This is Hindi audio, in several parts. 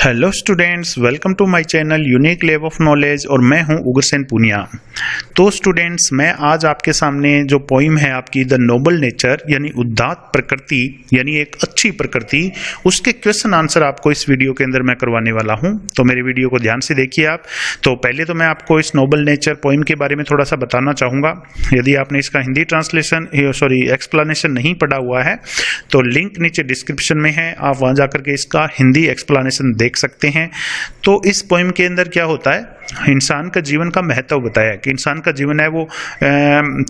Hello students, welcome to my channel unique lab of knowledge और मैं हूं उग्रसेन पुनिया। तो स्टूडेंट्स, मैं आज आपके सामने जो पोइम है आपकी द नोबल नेचर यानी उदात्त प्रकृति यानी एक अच्छी प्रकृति, उसके क्वेश्चन आंसर आपको इस वीडियो के अंदर मैं करवाने वाला हूं। तो मेरे वीडियो को ध्यान से देखिए आप। तो पहले तो मैं आपको इस नोबल नेचर पोइम के बारे में थोड़ा सा बताना चाहूँगा। यदि आपने इसका हिंदी एक्सप्लेनेशन नहीं पढ़ा हुआ है तो लिंक नीचे डिस्क्रिप्शन में है, आप वहाँ जाकर के इसका हिंदी एक्सप्लेनेशन देख सकते हैं। तो इस पोइम के अंदर क्या होता है, इंसान का जीवन का महत्व बताया कि इंसान का जीवन है वो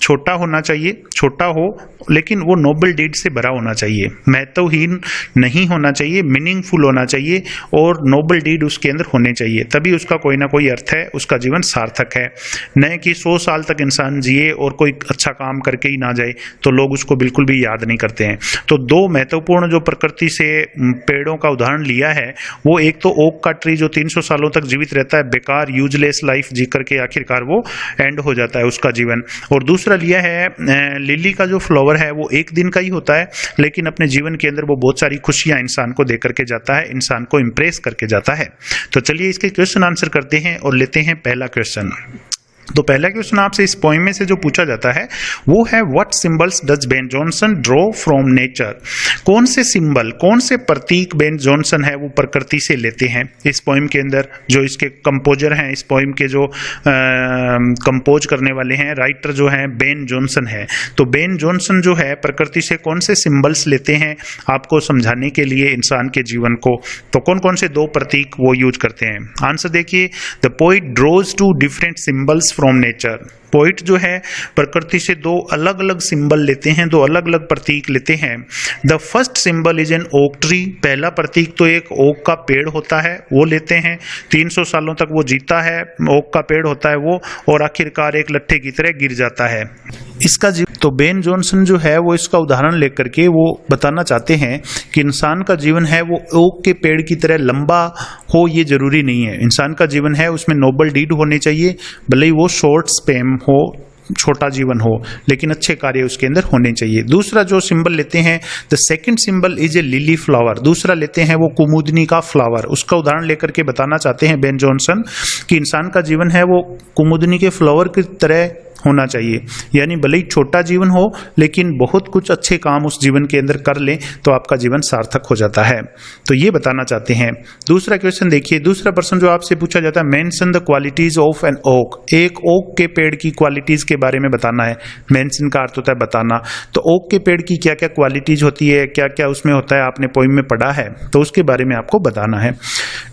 छोटा होना चाहिए, छोटा हो लेकिन वो नोबल डीड से भरा होना चाहिए, महत्वहीन नहीं होना चाहिए, मीनिंगफुल होना चाहिए और नोबल डीड उसके अंदर होने चाहिए, तभी उसका कोई ना कोई अर्थ है, उसका जीवन सार्थक है। न कि 100 साल तक इंसान जिए और कोई अच्छा काम करके ही ना जाए, तो लोग उसको बिल्कुल भी याद नहीं करते हैं। तो दो महत्वपूर्ण जो प्रकृति से पेड़ों का उदाहरण लिया है, वो एक तो ओक का ट्री जो 300 सालों तक जीवित रहता है, बेकार यूजलेस लाइफ जी करके आखिरकार वो एंड हो जाता है उसका जीवन। और दूसरा लिया है लिली का जो फ्लावर है वो एक दिन का ही होता है, लेकिन अपने जीवन के अंदर वो बहुत सारी खुशियां इंसान को दे करके जाता है, इंसान को इंप्रेस करके जाता है। तो चलिए इसके क्वेश्चन आंसर करते हैं और लेते हैं पहला क्वेश्चन। तो पहला क्वेश्चन आपसे इस पोइम में से जो पूछा जाता है वो है what symbols does Ben Jonson draw from nature. कौन से सिंबल, कौन से प्रतीक बेन जॉनसन है वो प्रकृति से लेते हैं इस पोइम के अंदर। जो इसके कंपोजर हैं, इस पोइम के जो कंपोज करने वाले हैं, राइटर जो है बेन जॉनसन है। तो बेन जॉनसन जो है प्रकृति से कौन से सिंबल्स लेते हैं आपको समझाने के लिए इंसान के जीवन को, तो कौन कौन से दो प्रतीक वो यूज करते हैं। आंसर देखिए, the poet draws two different symbols from nature. Poet जो है प्रकृति से दो अलग अलग सिंबल लेते हैं, दो अलग अलग प्रतीक लेते हैं। The first symbol is an oak tree. पहला प्रतीक तो एक ओक का पेड़ होता है, वो लेते हैं। 300 सालों तक वो जीता है, ओक का पेड़ होता है वो, और आखिरकार एक लट्ठे की तरह गिर जाता है। इसका तो बेन जॉनसन जो है वो इसका उदाहरण लेकर के वो बताना चाहते हैं कि इंसान का जीवन है वो ओक के पेड़ की तरह लंबा हो, ये जरूरी नहीं है। इंसान का जीवन है उसमें नोबल डीड होने चाहिए, भले ही वो शॉर्ट स्पैम हो, छोटा जीवन हो, लेकिन अच्छे कार्य उसके अंदर होने चाहिए। दूसरा जो सिंबल लेते हैं, the second symbol is a lily flower. दूसरा लेते हैं वो कुमुदनी का फ्लावर। उसका उदाहरण लेकर के बताना चाहते हैं बेन जॉनसन कि इंसान का जीवन है वो कुमुदनी के फ्लावर की तरह होना चाहिए, यानी भले ही छोटा जीवन हो लेकिन बहुत कुछ अच्छे काम उस जीवन के अंदर कर लें तो आपका जीवन सार्थक हो जाता है। तो ये बताना चाहते हैं। दूसरा क्वेश्चन देखिए, दूसरा प्रश्न जो आपसे पूछा जाता है, mention the qualities of an oak. एक ओक के पेड़ की क्वालिटीज के बारे में बताना है। मेंशन का अर्थ होता है बताना। तो ओक के पेड़ की क्या क्या क्वालिटीज होती है, क्या क्या उसमें होता है, आपने पोइम में पढ़ा है, तो उसके बारे में आपको बताना है।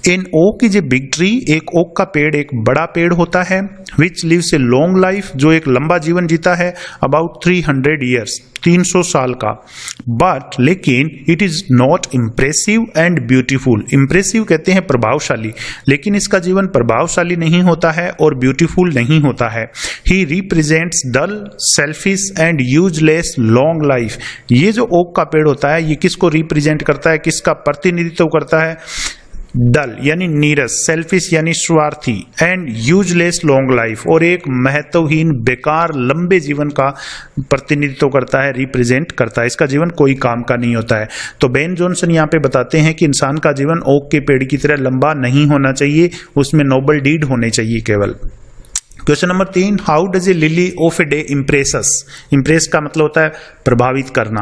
An oak is a big tree. एक ओक का पेड़ एक बड़ा पेड़ होता है। Which lives a long life, जो एक लंबा जीवन जीता है, अबाउट 300 ईयर्स, 300 साल का। बट लेकिन it is not impressive and beautiful. Impressive कहते हैं प्रभावशाली, लेकिन इसका जीवन प्रभावशाली नहीं होता है और ब्यूटीफुल नहीं होता है। He represents dull, selfish and useless long life. ये जो ओक का पेड़ होता है ये किसको रिप्रेजेंट करता है, किसका प्रतिनिधित्व करता है? डल यानी नीरस, सेल्फिश यानी स्वार्थी, एंड यूजलेस लॉन्ग लाइफ, और एक महत्वहीन बेकार लंबे जीवन का प्रतिनिधित्व करता है, रिप्रेजेंट करता है। इसका जीवन कोई काम का नहीं होता है। तो बेन जॉनसन यहाँ पे बताते हैं कि इंसान का जीवन ओक के पेड़ की तरह लंबा नहीं होना चाहिए, उसमें नोबल डीड होने चाहिए केवल। Question number 3, how does a lily of a day impress us. Impress का मतलब होता है प्रभावित करना।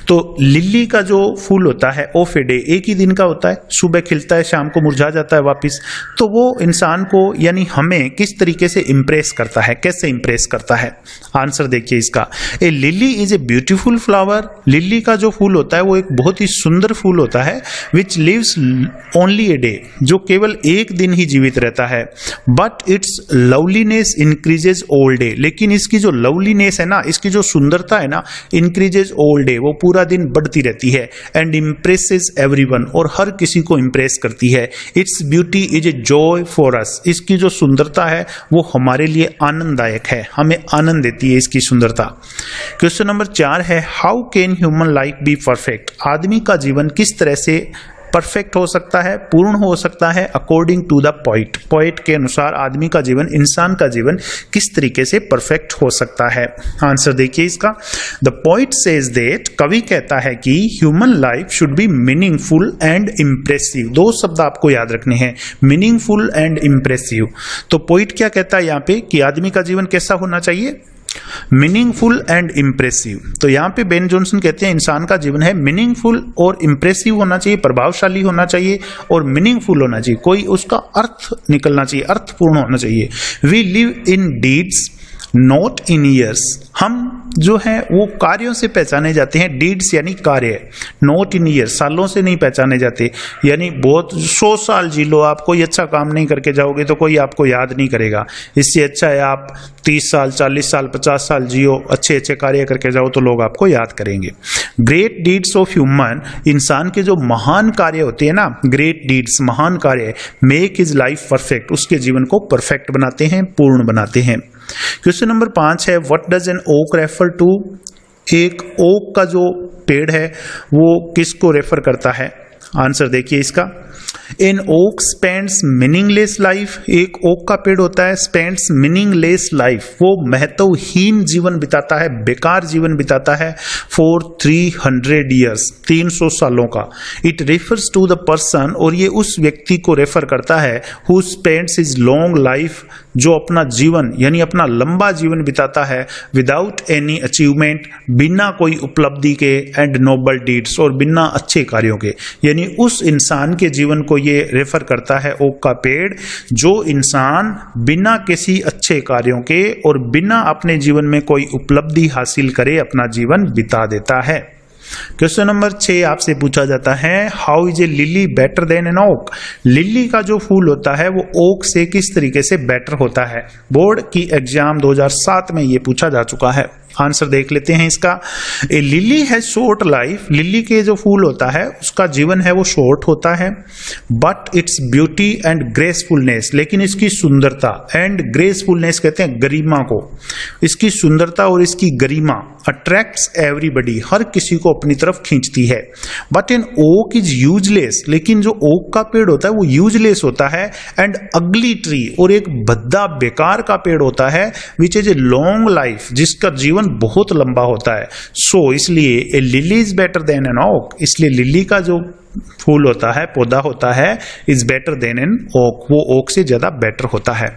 तो लिली का जो फूल होता है ऑफ ए डे, एक ही दिन का होता है, सुबह खिलता है, शाम को मुरझा जाता है वापिस। तो वो इंसान को यानी हमें किस तरीके से इम्प्रेस करता है, कैसे इम्प्रेस करता है? आंसर देखिए इसका, a lily is a beautiful flower. Lily का जो फूल होता है वो एक बहुत ही सुंदर फूल होता है। Which lives only a day, जो केवल एक दिन ही जीवित रहता है। But its loveliness increases old day, लेकिन इसकी जो लवलीनेस है ना, इसकी जो सुंदरता है ना, इंक्रीजेज ओल्ड डे, वो पूरा दिन बढ़ती रहती है। एंड इम्प्रेसेस एवरीवन, और हर किसी को इम्प्रेस करती है। Its beauty is a joy for us. इसकी जो सुंदरता है वो हमारे लिए आनंददायक है, हमें आनंद देती है इसकी सुंदरता। क्वेश्चन नंबर 4 है, how can human life be perfect. आदमी का जीवन किस तरह से परफेक्ट हो सकता है, पूर्ण हो सकता है according to the poet. Poet के अनुसार आदमी का जीवन, इंसान का जीवन किस तरीके से परफेक्ट हो सकता है। आंसर देखिए इसका, द पोइट सेज दैट, कवि कहता है कि human life should be meaningful and impressive. दो शब्द आपको याद रखने हैं, मीनिंगफुल एंड इम्प्रेसिव। तो पोइट क्या कहता है यहाँ पे कि आदमी का जीवन कैसा होना चाहिए, मीनिंगफुल एंड इम्प्रेसिव। तो यहाँ पे बेन जॉनसन कहते हैं इंसान का जीवन है मीनिंगफुल और इम्प्रेसिव होना चाहिए, प्रभावशाली होना चाहिए और मीनिंगफुल होना चाहिए, कोई उसका अर्थ निकलना चाहिए, अर्थपूर्ण होना चाहिए। We live in deeds not in years, हम जो है वो कार्यों से पहचाने जाते हैं, डीड्स यानी कार्य, नॉट इन ईयर्स सालों से नहीं पहचाने जाते। यानी बहुत 100 साल जी लो, आप कोई अच्छा काम नहीं करके जाओगे तो कोई आपको याद नहीं करेगा। इससे अच्छा है आप 30 साल 40 साल 50 साल जियो, अच्छे अच्छे कार्य करके जाओ तो लोग आपको याद करेंगे। ग्रेट डीड्स ऑफ ह्यूमन, इंसान के जो महान कार्य होते हैं ना, ग्रेट डीड्स महान कार्य, मेक हिज लाइफ परफेक्ट, उसके जीवन को परफेक्ट बनाते हैं, पूर्ण बनाते हैं। क्वेश्चन नंबर 5 है, what does an oak refer to. एक ओक का जो पेड़ है वो किसको रेफर करता है। आंसर देखिए इसका, an oak spends meaningless life. एक ओक का पेड़ होता है स्पेंड्स मीनिंगलेस लाइफ, वो महत्वहीन जीवन बिताता है, बेकार जीवन बिताता है फॉर 300 ईयर्स, 300 सालों का। It refers to the person, और ये उस व्यक्ति को रेफर करता है who spends his long life, जो अपना जीवन यानी अपना लंबा जीवन बिताता है विदाउट एनी अचीवमेंट, बिना कोई उपलब्धि के, एंड नोबल डीड्स, और बिना अच्छे कार्यों के। यानी उस इंसान के जीवन को ये रेफर करता है ओक का पेड़, जो इंसान बिना किसी अच्छे कार्यों के और बिना अपने जीवन में कोई उपलब्धि हासिल करे अपना जीवन बिता देता है। क्वेश्चन नंबर 6 आपसे पूछा जाता है, how is a lily better than an oak. Lily का जो फूल होता है वो ओक से किस तरीके से बेटर होता है। बोर्ड की एग्जाम 2007 में ये पूछा जा चुका है। आंसर देख लेते हैं इसका, ए लिली है शॉर्ट लाइफ। लिली के जो फूल होता है उसका जीवन है वो शॉर्ट होता है, बट इट्स ब्यूटी एंड ग्रेसफुलनेस, लेकिन इसकी सुंदरता, एंड ग्रेसफुलनेस कहते हैं गरिमा को, इसकी सुंदरता और इसकी गरिमा अट्रैक्ट्स एवरीबडी, हर किसी को अपनी तरफ खींचती है। But an oak is useless, लेकिन जो ओक का पेड़ होता है वो यूजलेस होता है, एंड अगली ट्री, और एक भद्दा बेकार का पेड़ होता है, which is a long life, जिसका जीवन बहुत लंबा होता है। सो इसलिए a lily is better than an oak, इसलिए लिली का जो फूल होता है, पौधा होता है, is better than an oak, वो ओक से ज्यादा बेटर होता है।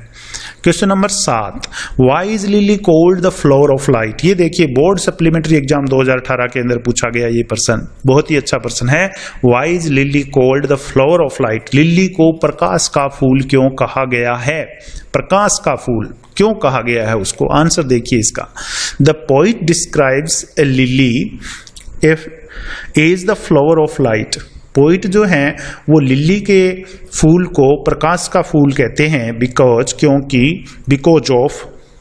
Question number 7, why is lily called the flower of light. ये देखिए बोर्ड सप्लीमेंट्री एग्जाम 2018 के अंदर पूछा गया ये प्रश्न, बहुत ही अच्छा प्रश्न है। Why is lily called the flower of light, lily को प्रकाश का फूल क्यों कहा गया है। प्रकाश का फूल क्यों कहा गया है उसको। आंसर देखिए इसका, the poet describes a lily as the flower of light. Poet जो है वो लिली के फूल को प्रकाश का फूल कहते हैं, बिकॉज, क्योंकि,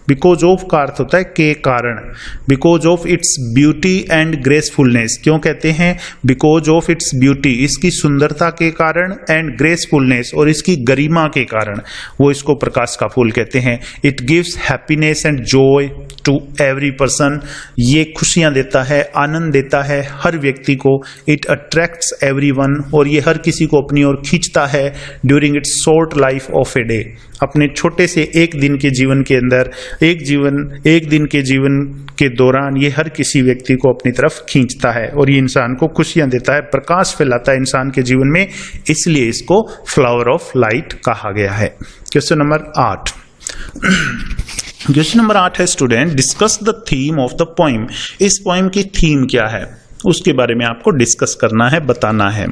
बिकॉज ऑफ का अर्थ होता है के कारण, because of its beauty and gracefulness. क्यों कहते हैं, बिकॉज ऑफ इट्स ब्यूटी, इसकी सुंदरता के कारण, एंड ग्रेसफुलनेस, और इसकी गरिमा के कारण वो इसको प्रकाश का फूल कहते हैं। It gives happiness and joy to every person, ये खुशियां देता है, आनंद देता है हर व्यक्ति को। इट अट्रैक्ट्स एवरीवन, और ये हर किसी को अपनी ओर खींचता है during its short life of a day, अपने छोटे से एक दिन के जीवन के अंदर, एक दिन के जीवन के दौरान ये हर किसी व्यक्ति को अपनी तरफ खींचता है, और ये इंसान को खुशियां देता है, प्रकाश फैलाता है इंसान के जीवन में, इसलिए इसको फ्लावर ऑफ लाइट कहा गया है। क्वेश्चन नंबर 8 क्वेश्चन नंबर 8 है, student discuss the theme of the poem. इस पोइम की थीम क्या है उसके बारे में आपको डिस्कस करना है, बताना है।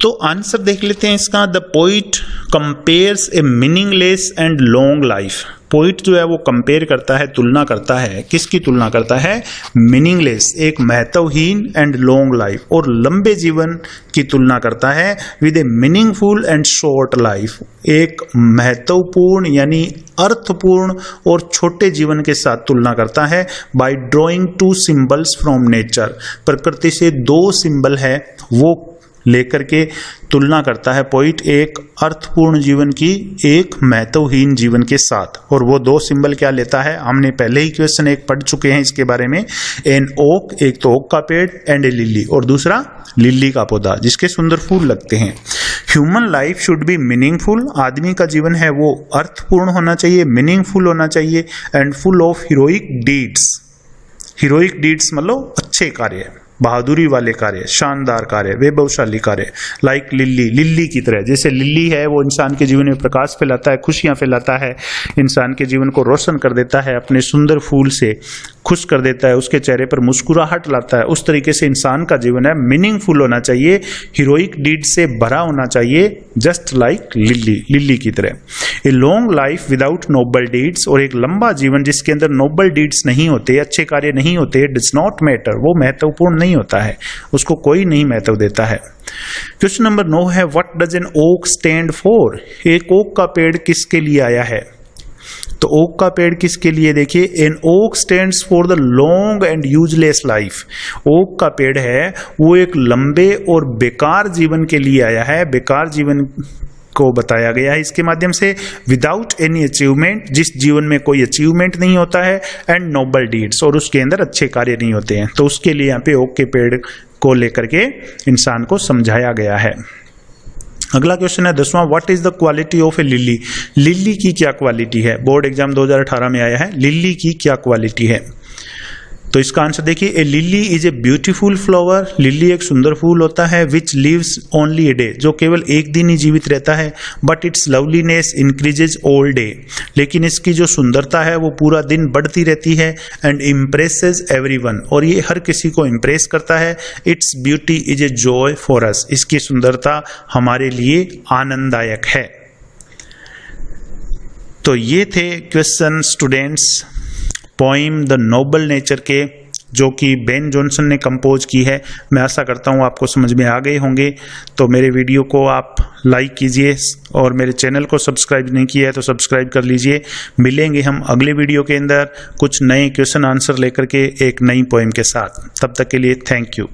तो आंसर देख लेते हैं इसका, the poet compares a meaningless and long life. Poet जो है वो कंपेयर करता है, तुलना करता है, किसकी तुलना करता है, मीनिंगलेस, एक महत्वहीन, एंड लॉन्ग लाइफ, और लंबे जीवन की तुलना करता है, with A meaningful and short life, एक महत्वपूर्ण यानी अर्थपूर्ण और छोटे जीवन के साथ तुलना करता है। Bye drawing 2 symbols from nature, प्रकृति से 2 सिंबल है वो लेकर के तुलना करता है पोइट, एक अर्थपूर्ण जीवन की एक महत्वहीन जीवन के साथ। और वो 2 सिंबल क्या लेता है, हमने पहले ही क्वेश्चन 1 पढ़ चुके हैं इसके बारे में। एन ओक, एक तो ओक का पेड़, एंड ए लिली, और दूसरा लिली का पौधा जिसके सुंदर फूल लगते हैं। Human life should be meaningful, आदमी का जीवन है वो अर्थपूर्ण होना चाहिए, मीनिंगफुल होना चाहिए, and full of heroic deeds. Heroic deeds मतलब अच्छे कार्य, बहादुरी वाले कार्य, शानदार कार्य, वैभवशाली कार्य, लाइक लिली की तरह। जैसे लिली है वो इंसान के जीवन में प्रकाश फैलाता है, खुशियां फैलाता है, इंसान के जीवन को रोशन कर देता है, अपने सुंदर फूल से खुश कर देता है, उसके चेहरे पर मुस्कुराहट लाता है। उस तरीके से इंसान का जीवन है मीनिंगफुल होना चाहिए, हीरोइक डीड से भरा होना चाहिए, जस्ट लाइक लिली की तरह। A long life without noble deeds, और एक लंबा जीवन जिसके अंदर नोबल डीड्स नहीं होते, अच्छे कार्य नहीं होते, डज नॉट मैटर, वो महत्वपूर्ण नहीं होता है, उसको कोई नहीं महत्व देता है। क्वेश्चन नंबर 9 है what does an oak stand for, एक ओक का पेड़ किसके लिए आया है? तो ओक का पेड़ किसके लिए, देखिए, an oak stands for the long and useless life. Oak का पेड़ है वो एक लंबे और बेकार जीवन के लिए आया है, बेकार जीवन को बताया गया है इसके माध्यम से। विदाउट एनी अचीवमेंट, जिस जीवन में कोई अचीवमेंट नहीं होता है, एंड नोबल डीड्स, और उसके अंदर अच्छे कार्य नहीं होते हैं, तो उसके लिए यहाँ पे ओक के पेड़ को लेकर के इंसान को समझाया गया है। अगला क्वेश्चन है 10वां, what is the quality of a lily, lily की क्या क्वालिटी है? बोर्ड एग्जाम 2018 में आया है, लिली की क्या क्वालिटी है? तो इसका आंसर देखिए, a lily is a beautiful flower, lily एक सुंदर फूल होता है, which lives only a day, जो केवल एक दिन ही जीवित रहता है, but its loveliness increases all day, लेकिन इसकी जो सुंदरता है वो पूरा दिन बढ़ती रहती है, एंड इम्प्रेसेस एवरीवन, और ये हर किसी को इम्प्रेस करता है। Its beauty is a joy for us, इसकी सुंदरता हमारे लिए आनंददायक है। तो ये थे question students poem the Nobel nature के, जो कि बेन जॉनसन ने कंपोज की है। मैं आशा करता हूँ आपको समझ में आ गए होंगे। तो मेरे वीडियो को आप लाइक कीजिए, और मेरे चैनल को सब्सक्राइब नहीं किया है तो सब्सक्राइब कर लीजिए। मिलेंगे हम अगले वीडियो के अंदर कुछ नए क्वेश्चन आंसर लेकर के एक नई पोइम के साथ। तब तक के लिए थैंक यू।